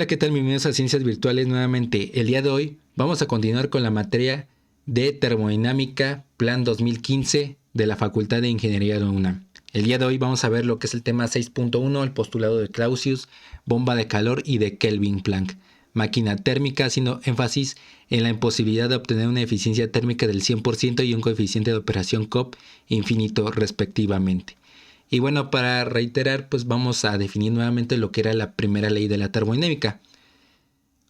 Hola, ¿qué tal? Bienvenidos a Ciencias Virtuales nuevamente. El día de hoy vamos a continuar con la materia de termodinámica Plan 2015 de la Facultad de Ingeniería de UNAM. El día de hoy vamos a ver lo que es el tema 6.1, el postulado de Clausius, bomba de calor y de Kelvin-Planck, máquina térmica, haciendo énfasis en la imposibilidad de obtener una eficiencia térmica del 100% y un coeficiente de operación COP infinito respectivamente. Y bueno, para reiterar, pues vamos a definir nuevamente lo que era la primera ley de la termodinámica.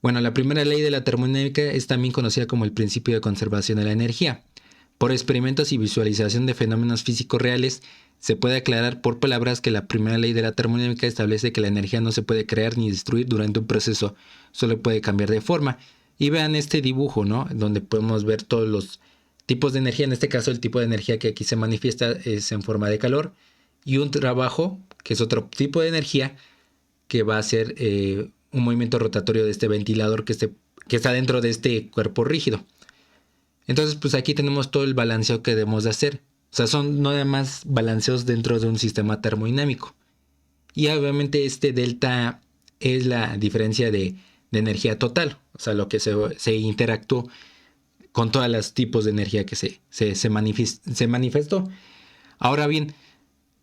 Bueno, la primera ley de la termodinámica es también conocida como el principio de conservación de la energía. Por experimentos y visualización de fenómenos físicos reales, se puede aclarar por palabras que la primera ley de la termodinámica establece que la energía no se puede crear ni destruir durante un proceso, solo puede cambiar de forma. Y vean este dibujo, ¿no? Donde podemos ver todos los tipos de energía. En este caso, el tipo de energía que aquí se manifiesta es en forma de calor. Y un trabajo, que es otro tipo de energía, que va a ser un movimiento rotatorio de este ventilador que está dentro de este cuerpo rígido. Entonces, pues aquí tenemos todo el balanceo que debemos de hacer. O sea, son no nada más balanceos dentro de un sistema termodinámico. Y obviamente este delta es la diferencia de energía total. O sea, lo que se interactuó con todos los tipos de energía que se manifestó. Ahora bien,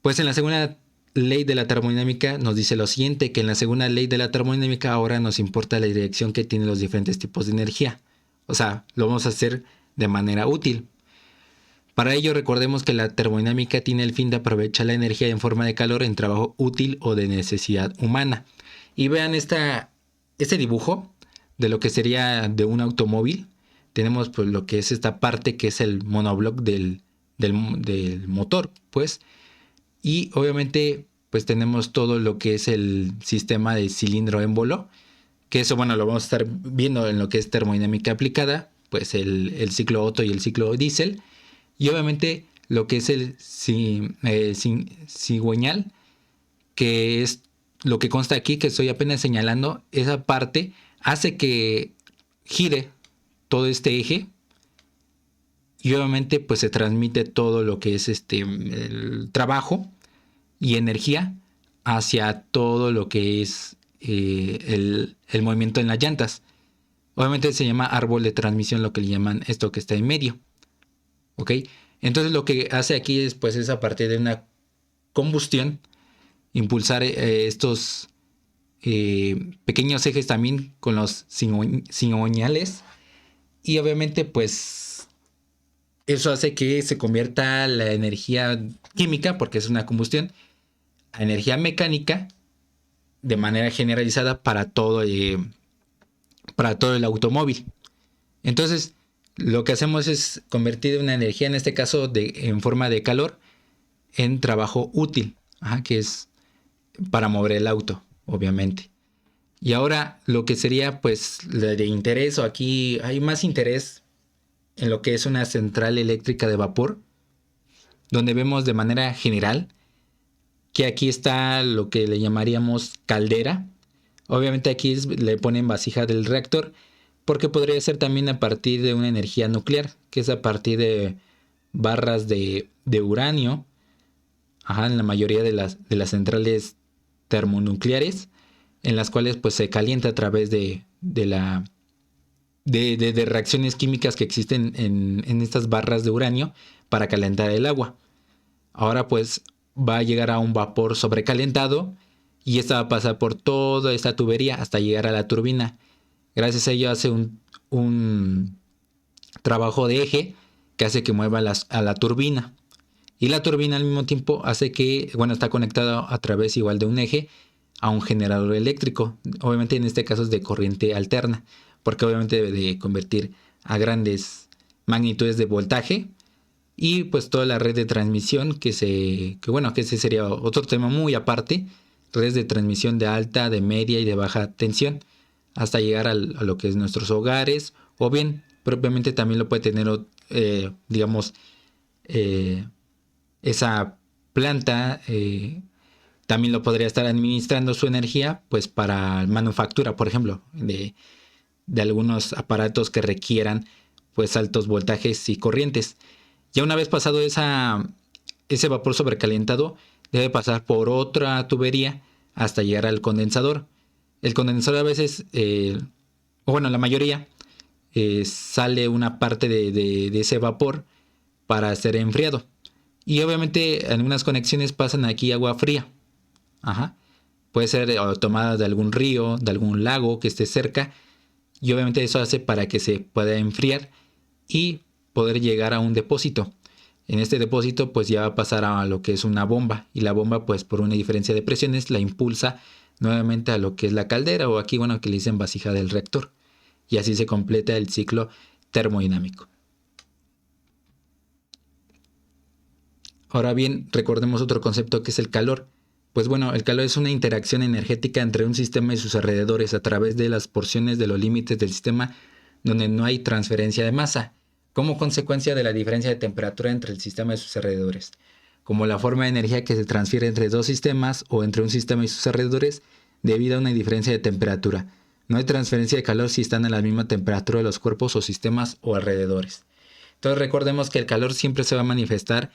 pues en la segunda ley de la termodinámica nos dice lo siguiente, que en la segunda ley de la termodinámica ahora nos importa la dirección que tienen los diferentes tipos de energía. O sea, lo vamos a hacer de manera útil. Para ello recordemos que la termodinámica tiene el fin de aprovechar la energía en forma de calor en trabajo útil o de necesidad humana. Y vean este dibujo de lo que sería de un automóvil. Tenemos pues lo que es esta parte que es el monobloc del motor, pues. Y obviamente pues tenemos todo lo que es el sistema de cilindro émbolo, que eso bueno lo vamos a estar viendo en lo que es termodinámica aplicada, pues el ciclo Otto y el ciclo Diesel, y obviamente lo que es el cigüeñal, que es lo que consta aquí, que estoy apenas señalando. Esa parte hace que gire todo este eje y obviamente pues se transmite todo lo que es el trabajo y energía hacia todo lo que es el movimiento en las llantas. Obviamente se llama árbol de transmisión, lo que le llaman esto que está en medio. ¿Ok? Entonces lo que hace aquí es, pues, es a partir de una combustión impulsar estos pequeños ejes también con los cigüeñales. Y obviamente pues eso hace que se convierta la energía química, porque es una combustión, a energía mecánica de manera generalizada para todo el automóvil. Entonces lo que hacemos es convertir una energía, en este caso en forma de calor, en trabajo útil, que es para mover el auto, obviamente. Y ahora lo que sería pues de interés, o aquí hay más interés en lo que es una central eléctrica de vapor, donde vemos de manera general que aquí está lo que le llamaríamos caldera. Obviamente aquí le ponen vasija del reactor, porque podría ser también a partir de una energía nuclear, que es a partir de barras de uranio, en la mayoría de las centrales termonucleares, en las cuales pues se calienta a través de reacciones químicas que existen en estas barras de uranio para calentar el agua. Ahora pues va a llegar a un vapor sobrecalentado y esta va a pasar por toda esta tubería hasta llegar a la turbina. Gracias a ello hace un trabajo de eje que hace que mueva a la turbina. Y la turbina al mismo tiempo hace que, está conectada a través igual de un eje a un generador eléctrico. Obviamente en este caso es de corriente alterna, porque obviamente debe de convertir a grandes magnitudes de voltaje. Y pues toda la red de transmisión que ese sería otro tema muy aparte, redes de transmisión de alta, de media y de baja tensión, hasta llegar a lo que es nuestros hogares, o bien propiamente también lo puede tener, esa planta, también lo podría estar administrando su energía pues para manufactura, por ejemplo, de algunos aparatos que requieran pues altos voltajes y corrientes. Ya una vez pasado ese vapor sobrecalentado, debe pasar por otra tubería hasta llegar al condensador. El condensador a veces, o bueno, la mayoría, sale una parte de ese vapor para ser enfriado. Y obviamente algunas conexiones pasan aquí agua fría. Ajá. Puede ser tomada de algún río, de algún lago que esté cerca. Y obviamente eso hace para que se pueda enfriar y poder llegar a un depósito. En este depósito pues ya va a pasar a lo que es una bomba. Y la bomba pues por una diferencia de presiones la impulsa nuevamente a lo que es la caldera, o aquí bueno que le dicen vasija del reactor. Y así se completa el ciclo termodinámico. Ahora bien, recordemos otro concepto que es el calor. Pues bueno, el calor es una interacción energética entre un sistema y sus alrededores a través de las porciones de los límites del sistema donde no hay transferencia de masa, como consecuencia de la diferencia de temperatura entre el sistema y sus alrededores, como la forma de energía que se transfiere entre dos sistemas o entre un sistema y sus alrededores debido a una diferencia de temperatura. No hay transferencia de calor si están a la misma temperatura de los cuerpos o sistemas o alrededores. Entonces recordemos que el calor siempre se va a manifestar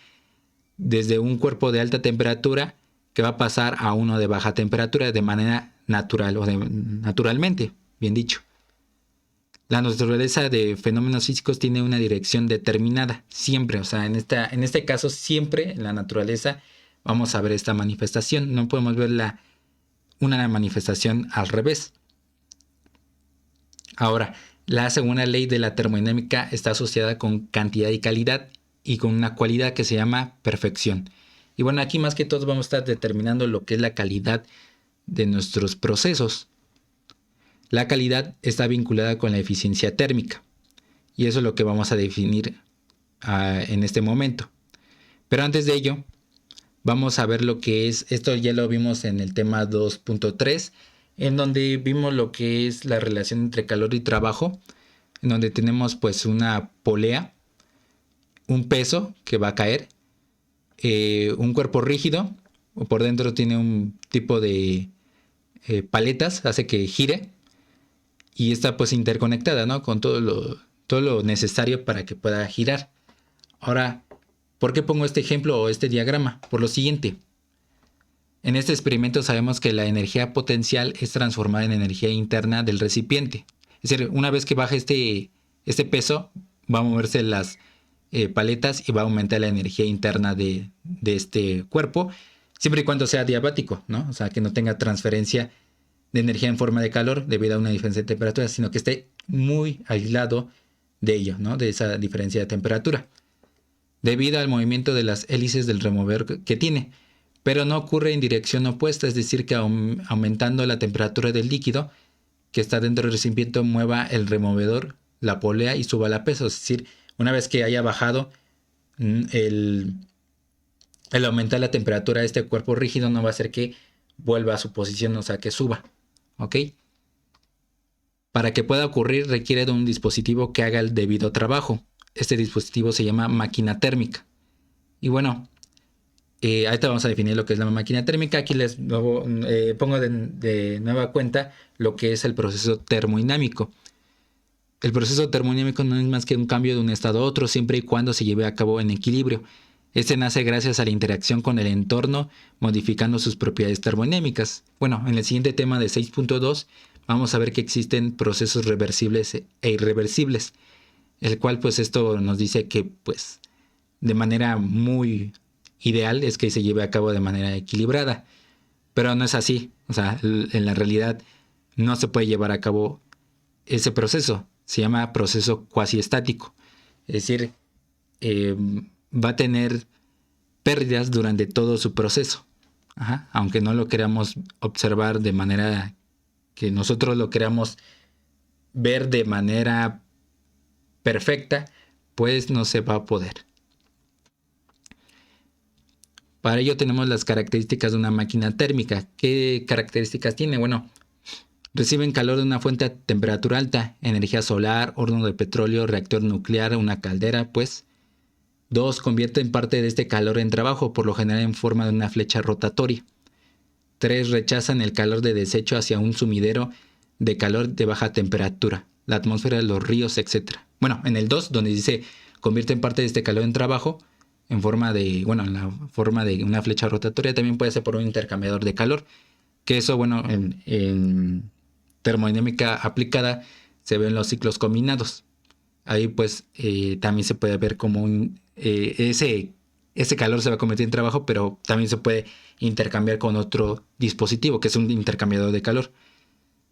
desde un cuerpo de alta temperatura que va a pasar a uno de baja temperatura de manera natural o naturalmente, bien dicho. La naturaleza de fenómenos físicos tiene una dirección determinada, siempre, o sea, en este caso siempre en la naturaleza vamos a ver esta manifestación, no podemos ver una manifestación al revés. Ahora, la segunda ley de la termodinámica está asociada con cantidad y calidad y con una cualidad que se llama perfección. Y bueno, aquí más que todo vamos a estar determinando lo que es la calidad de nuestros procesos. La calidad está vinculada con la eficiencia térmica y eso es lo que vamos a definir en este momento. Pero antes de ello, vamos a ver lo que es, esto ya lo vimos en el tema 2.3, en donde vimos lo que es la relación entre calor y trabajo, en donde tenemos pues una polea, un peso que va a caer, un cuerpo rígido, por dentro tiene un tipo de paletas, hace que gire, y está pues interconectada, ¿no? Con todo lo necesario para que pueda girar. Ahora, ¿por qué pongo este ejemplo o este diagrama? Por lo siguiente. En este experimento sabemos que la energía potencial es transformada en energía interna del recipiente. Es decir, una vez que baja este peso, va a moverse las paletas y va a aumentar la energía interna de este cuerpo, siempre y cuando sea diabático, ¿no? O sea, que no tenga transferencia de energía en forma de calor debido a una diferencia de temperatura, sino que esté muy aislado de ello, ¿no? De esa diferencia de temperatura, debido al movimiento de las hélices del removedor que tiene, pero no ocurre en dirección opuesta, es decir, que aumentando la temperatura del líquido que está dentro del recipiente mueva el removedor, la polea y suba la peso, es decir, una vez que haya bajado el aumentar la temperatura de este cuerpo rígido no va a hacer que vuelva a su posición, o sea, que suba. ¿Ok? Para que pueda ocurrir requiere de un dispositivo que haga el debido trabajo. Este dispositivo se llama máquina térmica. Y bueno, ahorita vamos a definir lo que es la máquina térmica. Aquí les pongo de nueva cuenta lo que es el proceso termodinámico. El proceso termodinámico no es más que un cambio de un estado a otro siempre y cuando se lleve a cabo en equilibrio. Este nace gracias a la interacción con el entorno, modificando sus propiedades termodinámicas. Bueno, en el siguiente tema de 6.2 vamos a ver que existen procesos reversibles e irreversibles, el cual pues esto nos dice que pues de manera muy ideal es que se lleve a cabo de manera equilibrada, pero no es así. O sea, en la realidad no se puede llevar a cabo ese proceso. Se llama proceso cuasi estático, es decir, va a tener pérdidas durante todo su proceso. Ajá. Aunque no lo queramos observar de manera que nosotros lo queramos ver de manera perfecta, pues no se va a poder. Para ello tenemos las características de una máquina térmica. ¿Qué características tiene? Bueno, reciben calor de una fuente a temperatura alta, energía solar, horno de petróleo, reactor nuclear, una caldera, pues. 2. Convierten parte de este calor en trabajo, por lo general en forma de una flecha rotatoria. 3. Rechazan el calor de desecho hacia un sumidero de calor de baja temperatura, la atmósfera, los ríos, etc. Bueno, en el 2, donde dice convierten parte de este calor en trabajo, en forma de, bueno, en la forma de una flecha rotatoria, también puede ser por un intercambiador de calor, que eso, bueno, en termodinámica aplicada se ven los ciclos combinados. Ahí pues también se puede ver como ese calor se va a convertir en trabajo, pero también se puede intercambiar con otro dispositivo, que es un intercambiador de calor.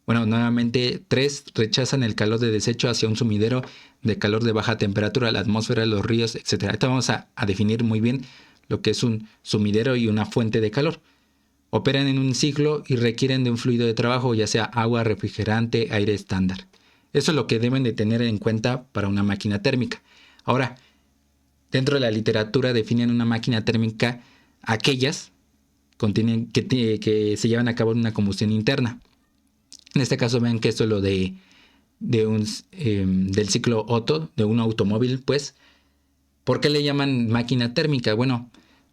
Bueno, nuevamente, 3 rechazan el calor de desecho hacia un sumidero de calor de baja temperatura, la atmósfera, los ríos, etc. Ahorita vamos a definir muy bien lo que es un sumidero y una fuente de calor. Operan en un ciclo y requieren de un fluido de trabajo, ya sea agua, refrigerante, aire estándar. Eso es lo que deben de tener en cuenta para una máquina térmica. Ahora, dentro de la literatura definen una máquina térmica aquellas que se llevan a cabo en una combustión interna. En este caso vean que esto es lo del ciclo Otto, de un automóvil, pues. ¿Por qué le llaman máquina térmica? Bueno,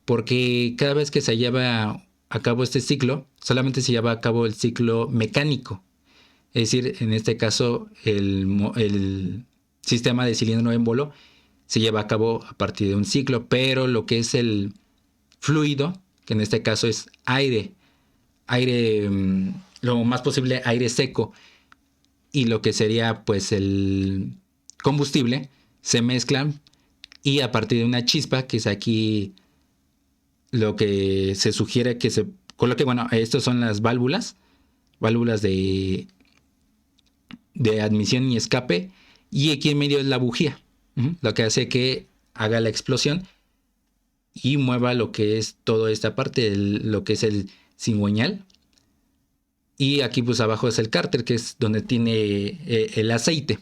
porque cada vez que se lleva a cabo este ciclo, solamente se lleva a cabo el ciclo mecánico. Es decir, en este caso el sistema de cilindro émbolo se lleva a cabo a partir de un ciclo, pero lo que es el fluido, que en este caso es aire, lo más posible aire seco, y lo que sería pues el combustible, se mezclan y a partir de una chispa, que es aquí lo que se sugiere que se coloque, bueno, estos son las válvulas de admisión y escape, y aquí en medio es la bujía, lo que hace que haga la explosión y mueva lo que es toda esta parte, lo que es el cigüeñal. Y aquí pues abajo es el cárter, que es donde tiene el aceite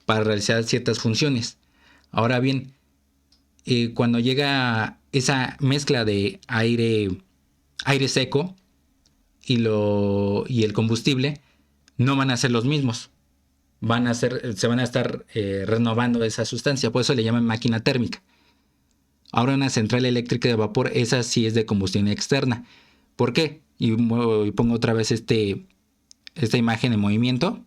para realizar ciertas funciones. Ahora bien, cuando llega esa mezcla de aire seco y el combustible, no van a ser los mismos. Se van a estar renovando esa sustancia, por eso le llaman máquina térmica. Ahora una central eléctrica de vapor, esa sí es de combustión externa. ¿Por qué? Y pongo otra vez esta imagen en movimiento,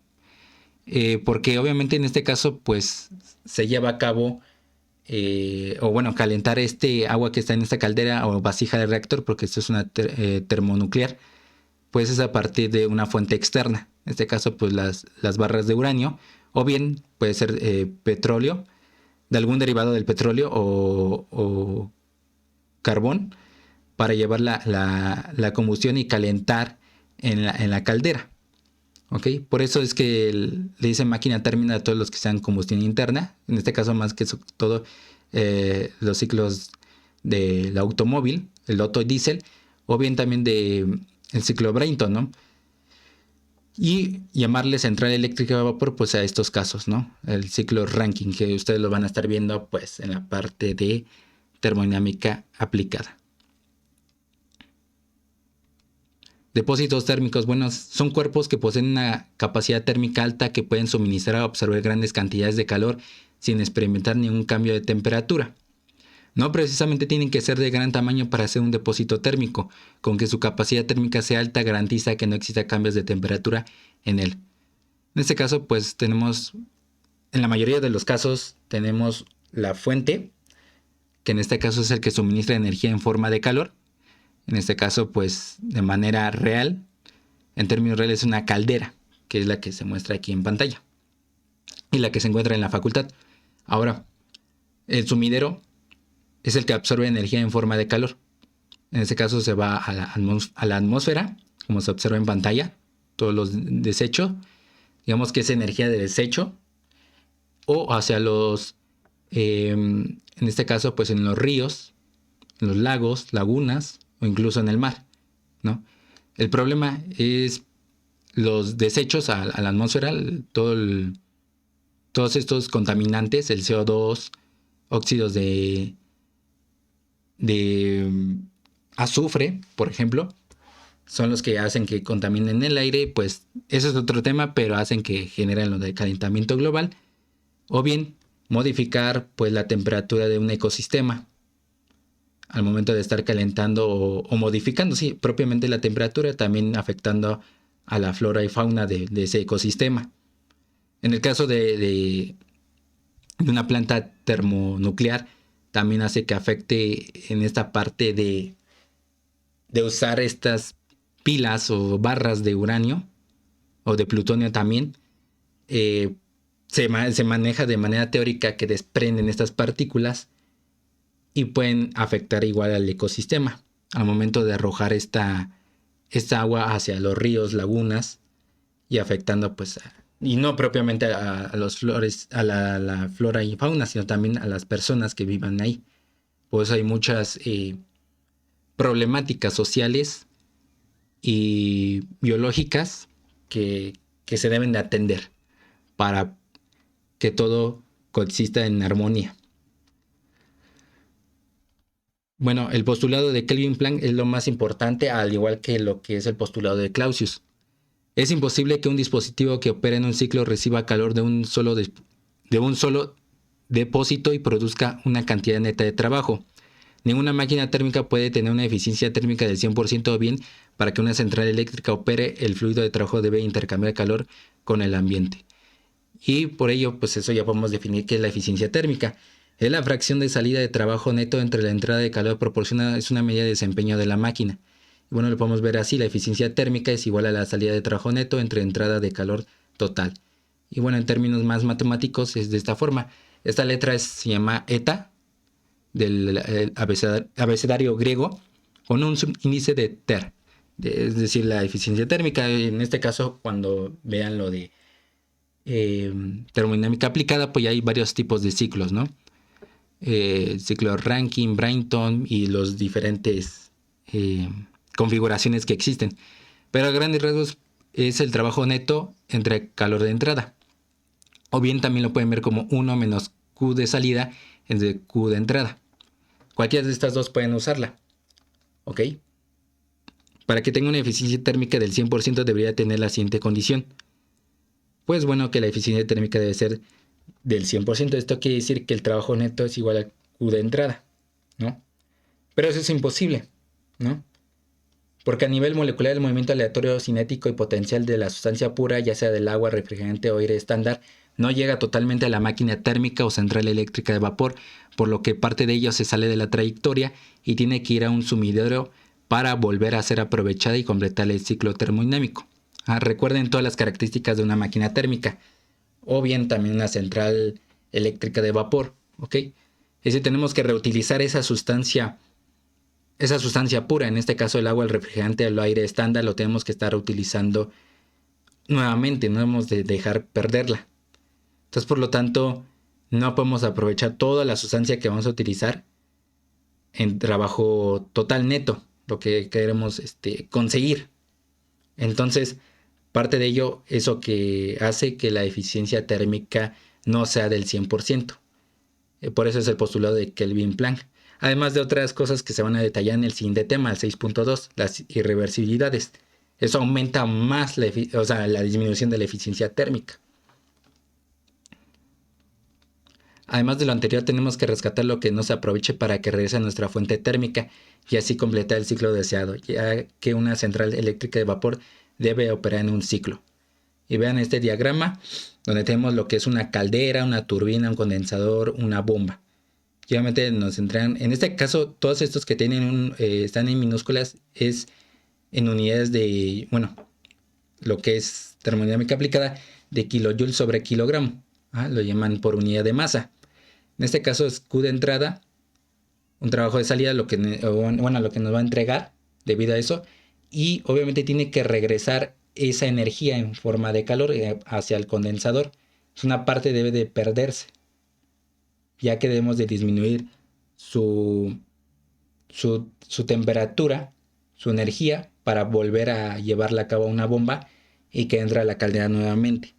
porque obviamente en este caso pues se lleva a cabo calentar este agua que está en esta caldera o vasija de reactor, porque esto es una termonuclear, pues es a partir de una fuente externa, en este caso pues las barras de uranio, o bien puede ser petróleo, de algún derivado del petróleo o carbón, para llevar la combustión y calentar en la caldera. ¿Okay? Por eso es que le dicen máquina térmica a todos los que sean combustión interna, en este caso más que todo los ciclos del automóvil, el Otto diésel, o bien también el ciclo Brayton, ¿no? Y llamarle central eléctrica de vapor pues a estos casos, ¿no? El ciclo Rankine, que ustedes lo van a estar viendo pues en la parte de termodinámica aplicada. Depósitos térmicos, bueno, son cuerpos que poseen una capacidad térmica alta que pueden suministrar o absorber grandes cantidades de calor sin experimentar ningún cambio de temperatura. No precisamente tienen que ser de gran tamaño para ser un depósito térmico, con que su capacidad térmica sea alta garantiza que no exista cambios de temperatura en él. En este caso, pues en la mayoría de los casos, tenemos la fuente, que en este caso es el que suministra energía en forma de calor. En este caso, pues de manera real, en términos reales es una caldera, que es la que se muestra aquí en pantalla y la que se encuentra en la facultad. Ahora, el sumidero es el que absorbe energía en forma de calor. En este caso se va a la atmósfera, como se observa en pantalla, todos los desechos, digamos que es energía de desecho, o hacia en este caso, pues en los ríos, en los lagos, lagunas, o incluso en el mar, ¿no? El problema es los desechos a la atmósfera, todos estos contaminantes, el CO2, óxidos de azufre, por ejemplo, son los que hacen que contaminen el aire. Pues eso es otro tema, pero hacen que generen lo del calentamiento global, o bien modificar pues la temperatura de un ecosistema al momento de estar calentando o modificando, sí, propiamente la temperatura, también afectando a la flora y fauna de ese ecosistema. En el caso de una planta termonuclear, también hace que afecte en esta parte de usar estas pilas o barras de uranio, o de plutonio también, se maneja de manera teórica que desprenden estas partículas y pueden afectar igual al ecosistema al momento de arrojar esta agua hacia los ríos, lagunas, y afectando pues y no propiamente a los flores, a la flora y fauna, sino también a las personas que vivan ahí. Pues hay muchas problemáticas sociales y biológicas que se deben de atender para que todo coexista en armonía. Bueno, el postulado de Kelvin Planck es lo más importante, al igual que lo que es el postulado de Clausius. Es imposible que un dispositivo que opera en un ciclo reciba calor de un solo depósito y produzca una cantidad neta de trabajo. Ninguna máquina térmica puede tener una eficiencia térmica del 100% bien. Para que una central eléctrica opere, el fluido de trabajo debe intercambiar calor con el ambiente. Y por ello, pues eso ya podemos definir qué es la eficiencia térmica. Es la fracción de salida de trabajo neto entre la entrada de calor proporcionada, es una medida de desempeño de la máquina. Y bueno, lo podemos ver así, la eficiencia térmica es igual a la salida de trabajo neto entre entrada de calor total. Y bueno, en términos más matemáticos es de esta forma. Esta letra se llama eta, del abecedario griego, con un subíndice de ter, es decir, la eficiencia térmica. En este caso, cuando vean lo de termodinámica aplicada, pues ya hay varios tipos de ciclos, ¿no? Ciclo Rankine, Brayton y los diferentes configuraciones que existen. Pero a grandes rasgos es el trabajo neto entre calor de entrada. O bien también lo pueden ver como 1 menos Q de salida entre Q de entrada. Cualquiera de estas dos pueden usarla. ¿Ok? Para que tenga una eficiencia térmica del 100% debería tener la siguiente condición. Pues bueno, que la eficiencia térmica debe ser del 100%. Esto quiere decir que el trabajo neto es igual a Q de entrada, ¿no? Pero eso es imposible, ¿no? Porque a nivel molecular el movimiento aleatorio cinético y potencial de la sustancia pura, ya sea del agua, refrigerante o aire estándar, no llega totalmente a la máquina térmica o central eléctrica de vapor, por lo que parte de ello se sale de la trayectoria y tiene que ir a un sumidero para volver a ser aprovechada y completar el ciclo termodinámico. Recuerden todas las características de una máquina térmica, o bien también una central eléctrica de vapor, ¿ok? Es decir, tenemos que reutilizar esa sustancia pura, en este caso el agua, el refrigerante, el aire estándar, lo tenemos que estar utilizando nuevamente, no debemos de dejar perderla. Entonces, por lo tanto, no podemos aprovechar toda la sustancia que vamos a utilizar en trabajo total neto, lo que queremos conseguir. Entonces, parte de ello, eso que hace que la eficiencia térmica no sea del 100%. Por eso es el postulado de Kelvin Planck. Además de otras cosas que se van a detallar en el siguiente tema, el 6.2, las irreversibilidades. Eso aumenta más la disminución de la eficiencia térmica. Además de lo anterior, tenemos que rescatar lo que no se aproveche para que regrese a nuestra fuente térmica y así completar el ciclo deseado, ya que una central eléctrica de vapor debe operar en un ciclo. Y vean este diagrama donde tenemos lo que es una caldera, una turbina, un condensador, una bomba. Y obviamente nos centran, en este caso, todos estos que tienen están en minúsculas, es en unidades de, bueno, lo que es termodinámica aplicada, de kilojoule sobre kilogramo. Lo llaman por unidad de masa. En este caso es Q de entrada, un trabajo de salida, lo que nos va a entregar debido a eso. Y obviamente tiene que regresar esa energía en forma de calor hacia el condensador. Una parte debe de perderse, ya que debemos de disminuir su temperatura, su energía, para volver a llevarla a cabo a una bomba y que entre a la caldera nuevamente.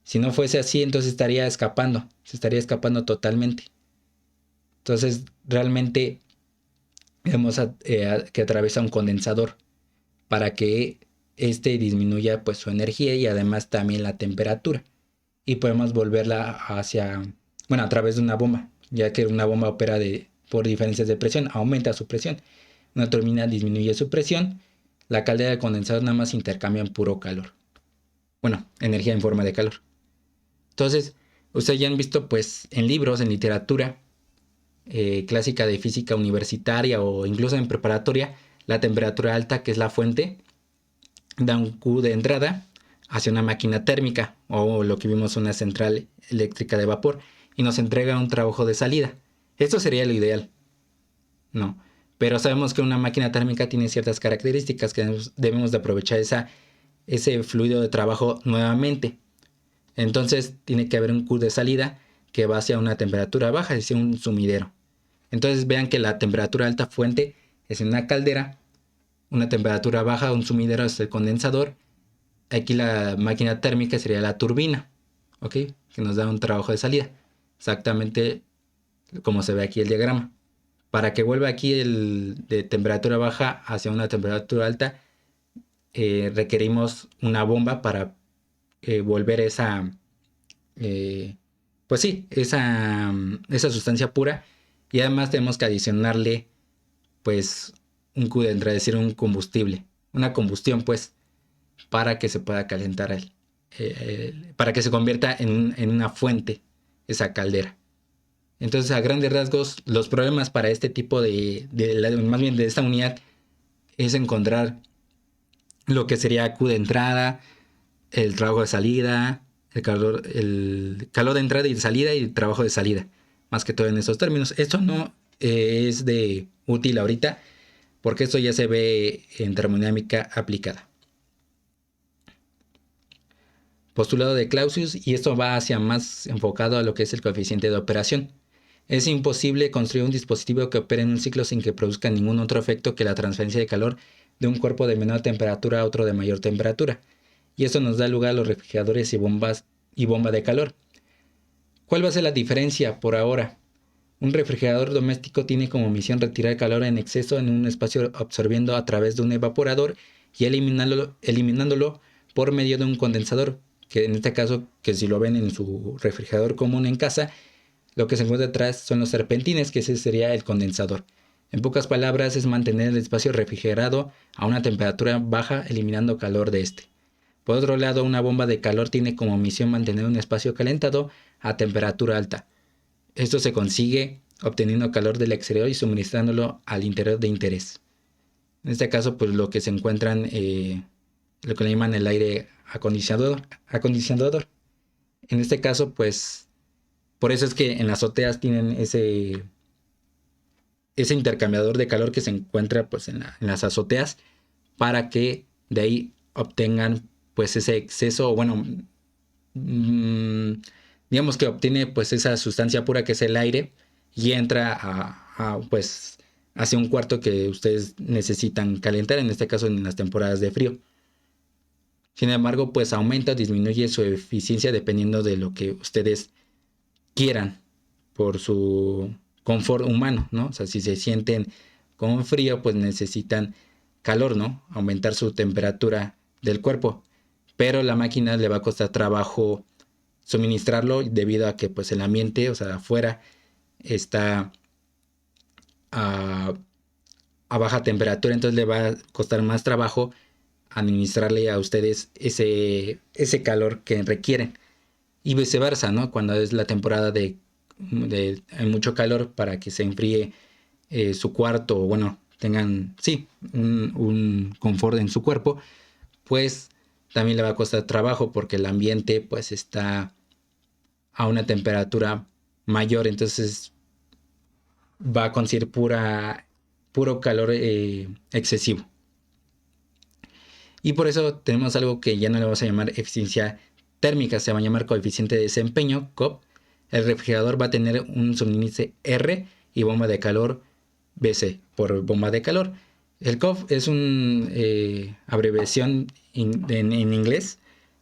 Si no fuese así, entonces se estaría escapando totalmente. Entonces, realmente debemos que atraviesa un condensador para que disminuya pues su energía y además también la temperatura. Y podemos volverla a través de una bomba, ya que una bomba opera por diferencias de presión, aumenta su presión. Una turbina disminuye su presión, la caldera del condensador nada más intercambian puro calor. Bueno, energía en forma de calor. Entonces, ustedes ya han visto pues en libros, en literatura clásica de física universitaria o incluso en preparatoria, la temperatura alta, que es la fuente, da un Q de entrada, hacia una máquina térmica o lo que vimos una central eléctrica de vapor y nos entrega un trabajo de salida. Esto sería lo ideal, ¿no? Pero sabemos que una máquina térmica tiene ciertas características que debemos de aprovechar ese fluido de trabajo nuevamente. Entonces tiene que haber un Q de salida que va hacia una temperatura baja, es decir, un sumidero. Entonces vean que la temperatura alta fuente es en una caldera, una temperatura baja, un sumidero es el condensador. Aquí la máquina térmica sería la turbina, ¿ok? Que nos da un trabajo de salida. Exactamente como se ve aquí el diagrama. Para que vuelva aquí de temperatura baja hacia una temperatura alta, requerimos una bomba para volver eh, pues sí, esa sustancia pura. Y además tenemos que adicionarle, pues, un Q dentro, es decir, un combustible, una combustión, pues, para que se pueda calentar para que se convierta en una fuente esa caldera. Entonces, a grandes rasgos, los problemas para este tipo más bien de esta unidad, es encontrar lo que sería Q de entrada, el trabajo de salida, el calor de entrada y de salida y el trabajo de salida. Más que todo en esos términos. Esto no es de útil ahorita, porque esto ya se ve en termodinámica aplicada. Postulado de Clausius, y esto va hacia más enfocado a lo que es el coeficiente de operación. Es imposible construir un dispositivo que opere en un ciclo sin que produzca ningún otro efecto que la transferencia de calor de un cuerpo de menor temperatura a otro de mayor temperatura. Y esto nos da lugar a los refrigeradores y bomba de calor. ¿Cuál va a ser la diferencia por ahora? Un refrigerador doméstico tiene como misión retirar calor en exceso en un espacio absorbiendo a través de un evaporador y eliminándolo por medio de un condensador, que en este caso, que si lo ven en su refrigerador común en casa, lo que se encuentra atrás son los serpentines, que ese sería el condensador. En pocas palabras, es mantener el espacio refrigerado a una temperatura baja, eliminando calor de este. Por otro lado, una bomba de calor tiene como misión mantener un espacio calentado a temperatura alta. Esto se consigue obteniendo calor del exterior y suministrándolo al interior de interés. En este caso, pues lo que se encuentran, lo que le llaman el aire acondicionador. En este caso, pues, por eso es que en las azoteas tienen ese intercambiador de calor que se encuentra pues en las azoteas, para que de ahí obtengan pues ese exceso, o bueno, digamos que obtiene pues esa sustancia pura que es el aire y entra pues hacia un cuarto que ustedes necesitan calentar, en este caso en las temporadas de frío. Sin embargo, pues aumenta o disminuye su eficiencia dependiendo de lo que ustedes quieran por su confort humano, ¿no? O sea, si se sienten con frío, pues necesitan calor, ¿no? Aumentar su temperatura del cuerpo. Pero la máquina le va a costar trabajo suministrarlo debido a que pues el ambiente, o sea, afuera está a baja temperatura, entonces le va a costar más trabajo administrarle a ustedes ese calor que requieren. Y viceversa, ¿no? Cuando es la temporada de hay mucho calor, para que se enfríe su cuarto, o bueno, tengan, sí, un confort en su cuerpo, pues también le va a costar trabajo porque el ambiente pues está a una temperatura mayor, entonces va a conseguir puro calor excesivo. Y por eso tenemos algo que ya no le vamos a llamar eficiencia térmica, se va a llamar coeficiente de desempeño, COP. El refrigerador va a tener un subíndice R y bomba de calor BC por bomba de calor. El COP es una abreviación en inglés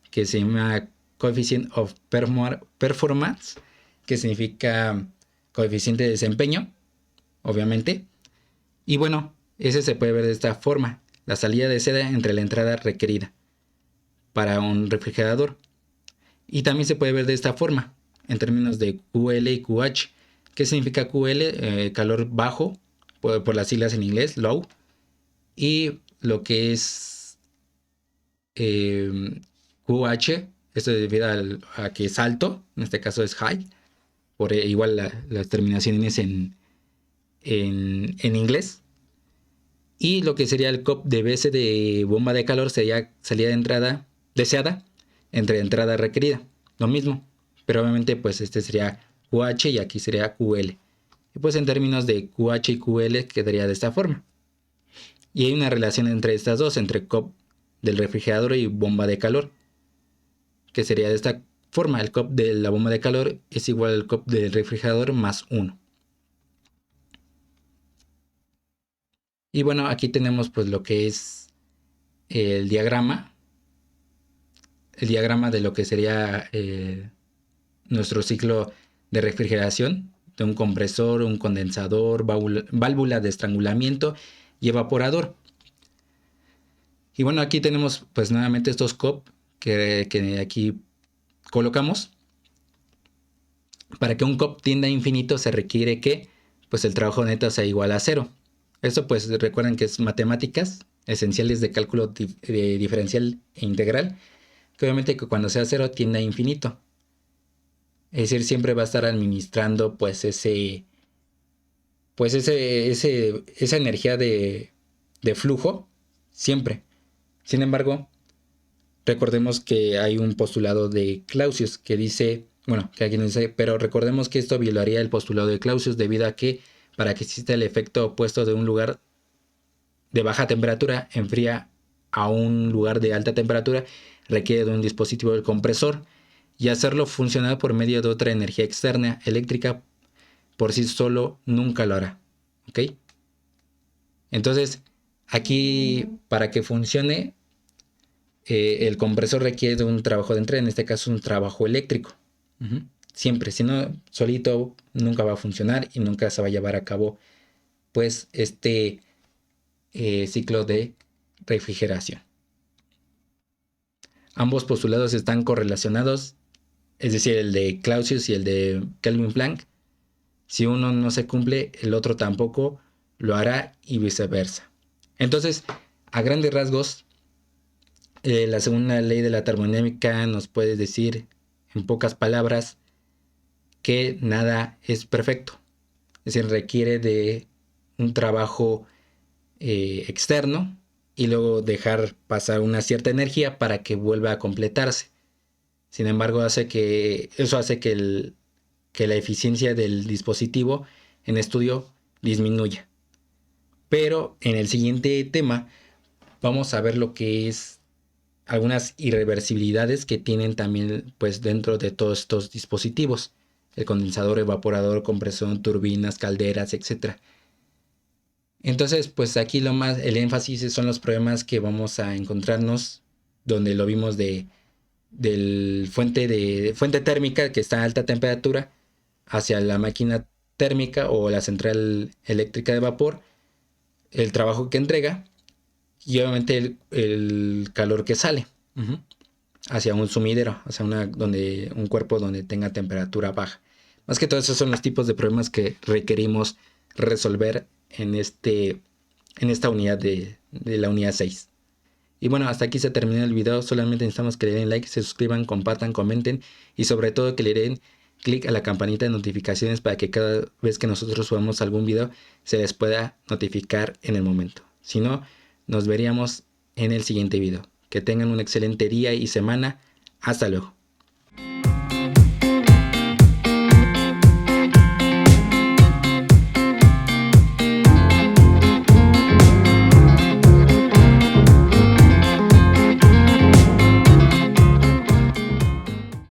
que se llama Coefficient of Performance, que significa coeficiente de desempeño, obviamente. Y bueno, ese se puede ver de esta forma: la salida de seda entre la entrada requerida para un refrigerador. Y también se puede ver de esta forma, en términos de QL y QH. ¿Qué significa QL? Calor bajo, por las siglas en inglés, low. Y lo que es QH, esto es debido a que es alto, en este caso es high. Por igual las terminaciones en inglés. Y lo que sería el COP de BC de bomba de calor sería salida de entrada deseada, entre entrada requerida. Lo mismo, pero obviamente pues este sería QH y aquí sería QL. Y pues en términos de QH y QL quedaría de esta forma. Y hay una relación entre estas dos, entre COP del refrigerador y bomba de calor, que sería de esta forma. El COP de la bomba de calor es igual al COP del refrigerador más 1. Y bueno, aquí tenemos pues lo que es el diagrama de lo que sería nuestro ciclo de refrigeración, de un compresor, un condensador, válvula de estrangulamiento y evaporador. Y bueno, aquí tenemos pues nuevamente estos COP que aquí colocamos. Para que un COP tienda a infinito se requiere que pues el trabajo neto sea igual a 0. Esto pues recuerden que es matemáticas esenciales de cálculo diferencial e integral, que obviamente que cuando sea 0 tiende a infinito. Es decir, siempre va a estar administrando pues esa energía de flujo, siempre. Sin embargo, recordemos que hay un postulado de Clausius que dice, bueno, que aquí no dice, pero recordemos que esto violaría el postulado de Clausius debido a que para que exista el efecto opuesto de un lugar de baja temperatura enfría a un lugar de alta temperatura requiere de un dispositivo del compresor y hacerlo funcionar por medio de otra energía externa eléctrica por sí solo nunca lo hará. ¿Ok? Entonces, aquí para que funcione el compresor requiere de un trabajo de entrega, en este caso un trabajo eléctrico. Siempre, si no, solito nunca va a funcionar y nunca se va a llevar a cabo pues este ciclo de refrigeración. Ambos postulados están correlacionados, es decir, el de Clausius y el de Kelvin Planck. Si uno no se cumple, el otro tampoco lo hará y viceversa. Entonces, a grandes rasgos, la segunda ley de la termodinámica nos puede decir, en pocas palabras, que nada es perfecto. Es decir, requiere de un trabajo externo y luego dejar pasar una cierta energía para que vuelva a completarse. Sin embargo, eso hace que la eficiencia del dispositivo en estudio disminuya. Pero en el siguiente tema vamos a ver lo que es algunas irreversibilidades que tienen también pues dentro de todos estos dispositivos, el condensador, evaporador, compresor, turbinas, calderas, etc. Entonces pues aquí el énfasis son los problemas que vamos a encontrarnos, donde lo vimos del fuente térmica que está a alta temperatura hacia la máquina térmica o la central eléctrica de vapor, el trabajo que entrega y obviamente el calor que sale hacia un sumidero, hacia un cuerpo donde tenga temperatura baja. Más que todo esos son los tipos de problemas que requerimos resolver en esta unidad de la unidad 6. Y bueno, hasta aquí se terminó el video. Solamente necesitamos que le den like, se suscriban, compartan, comenten y sobre todo que le den clic a la campanita de notificaciones para que cada vez que nosotros subamos algún video se les pueda notificar en el momento. Si no, nos veríamos en el siguiente video. Que tengan un excelente día y semana. Hasta luego.